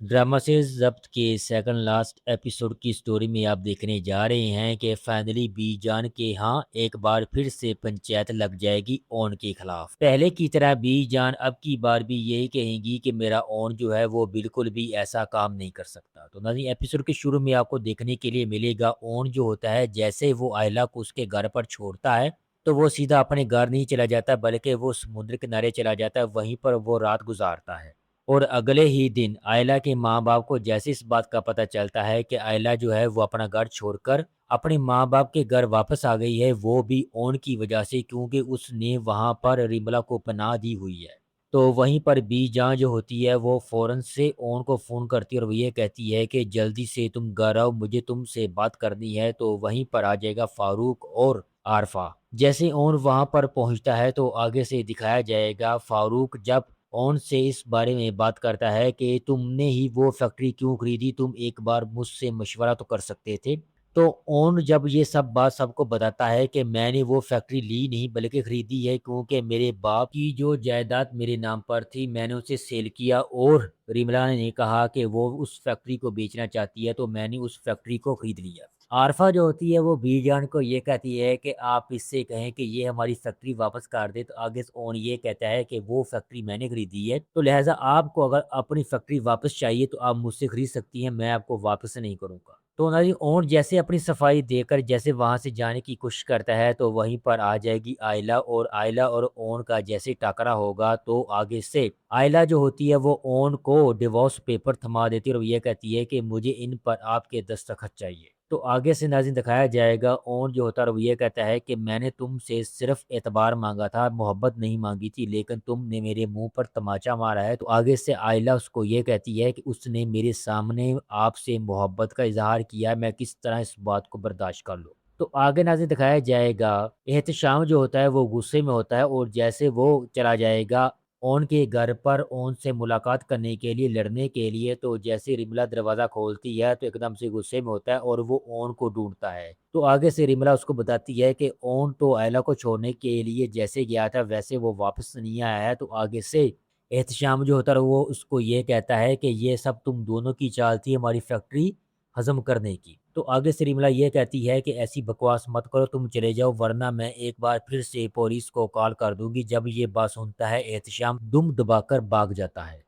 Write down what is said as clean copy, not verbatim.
Drama سے ضبط کے سیکنڈ لاسٹ ایپیسوڈ کی سٹوری میں آپ دیکھنے جا رہے ہیں کہ فائنلی بی جان کے ہاں ایک بار پھر سے پنچایت لگ جائے گی اون کے خلاف۔ پہلے کی طرح بی جان اب کی بار بھی یہی کہیں گی کہ میرا اون جو ہے وہ بالکل بھی ایسا کام نہیں کر سکتا۔ تو ناظرین ایپیسوڈ کے شروع میں آپ کو دیکھنے کے لیے ملے گا اون جو ہوتا ہے جیسے وہ آئلہ کو اس کے گھر پر چھوڑتا ہے تو وہ سیدھا اپنے گھر نہیں چلا جاتا بلکہ وہ سمندر کنارے چلا جاتا ہے، وہیں پر وہ رات گزارتا ہے۔ اور اگلے ہی دن آئلہ کے ماں باپ کو جیسے اس بات کا پتہ چلتا ہے کہ آئلہ جو ہے وہ اپنا گھر چھوڑ کر اپنے ماں باپ کے گھر واپس آ گئی ہے، وہ بھی اون کی وجہ سے، کیونکہ اس نے وہاں پر ریملا کو پناہ دی ہوئی ہے۔ تو وہیں پر بی جان جو ہوتی ہے وہ فوراً سے اون کو فون کرتی ہے اور وہ یہ کہتی ہے کہ جلدی سے تم گھر آؤ، مجھے تم سے بات کرنی ہے۔ تو وہیں پر آ جائے گا فاروق اور عارفہ۔ جیسے اون وہاں پر پہنچتا ہے تو آگے سے دکھایا جائے گا فاروق جب اون سے اس بارے میں بات کرتا ہے کہ تم نے ہی وہ فیکٹری کیوں خریدی، تم ایک بار مجھ سے مشورہ تو کر سکتے تھے۔ تو اون جب یہ سب بات سب کو بتاتا ہے کہ میں نے وہ فیکٹری لی نہیں بلکہ خریدی ہے، کیونکہ میرے باپ کی جو جائیداد میرے نام پر تھی میں نے اسے سیل کیا، اور ریملا نے کہا کہ وہ اس فیکٹری کو بیچنا چاہتی ہے تو میں نے اس فیکٹری کو خرید لیا۔ عارفہ جو ہوتی ہے وہ بی جان کو یہ کہتی ہے کہ آپ اس سے کہیں کہ یہ ہماری فیکٹری واپس کر دے، تو آگے سے اون یہ کہتا ہے کہ وہ فیکٹری میں نے خریدی ہے، تو لہٰذا آپ کو اگر اپنی فیکٹری واپس چاہیے تو آپ مجھ سے خرید سکتی ہیں، میں آپ کو واپس نہیں کروں گا۔ تو ناظرین اون جیسے اپنی صفائی دے کر جیسے وہاں سے جانے کی کوشش کرتا ہے تو وہیں پر آ جائے گی آئلہ، اور آئلہ اور اون کا جیسے ٹاکرا ہوگا تو آگے سے آئلہ جو ہوتی ہے وہ اون کو ڈیورس پیپر تھما دیتی ہے اور وہ یہ کہتی ہے کہ مجھے ان پر آپ کے دستخط چاہیے۔ تو آگے سے ناظرین دکھایا جائے گا اون جو ہوتا ہے وہ یہ کہتا ہے کہ میں نے تم سے صرف اعتبار مانگا تھا، محبت نہیں مانگی تھی، لیکن تم نے میرے منہ پر تماچا مارا ہے۔ تو آگے سے آئلہ اس کو یہ کہتی ہے کہ اس نے میرے سامنے آپ سے محبت کا اظہار کیا ہے، میں کس طرح اس بات کو برداشت کر لوں۔ تو آگے ناظرین دکھایا جائے گا احتشام جو ہوتا ہے وہ غصے میں ہوتا ہے، اور جیسے وہ چلا جائے گا اون کے گھر پر اون سے ملاقات کرنے کے لیے، لڑنے کے لیے، تو جیسے ریملا دروازہ کھولتی ہے تو ایک دم سے غصے میں ہوتا ہے اور وہ اون کو ڈھونڈتا ہے۔ تو آگے سے ریملا اس کو بتاتی ہے کہ اون تو آئلہ کو چھوڑنے کے لیے جیسے گیا تھا ویسے وہ واپس نہیں آیا ہے۔ تو آگے سے احتشام جو ہوتا ہے وہ اس کو یہ کہتا ہے کہ یہ سب تم دونوں کی چال تھی ہماری فیکٹری ہضم کرنے کی۔ تو آگے سے ریملا یہ کہتی ہے کہ ایسی بکواس مت کرو، تم چلے جاؤ ورنہ میں ایک بار پھر سے پولیس کو کال کر دوں گی۔ جب یہ بات سنتا ہے احتشام دم دبا کر بھاگ جاتا ہے۔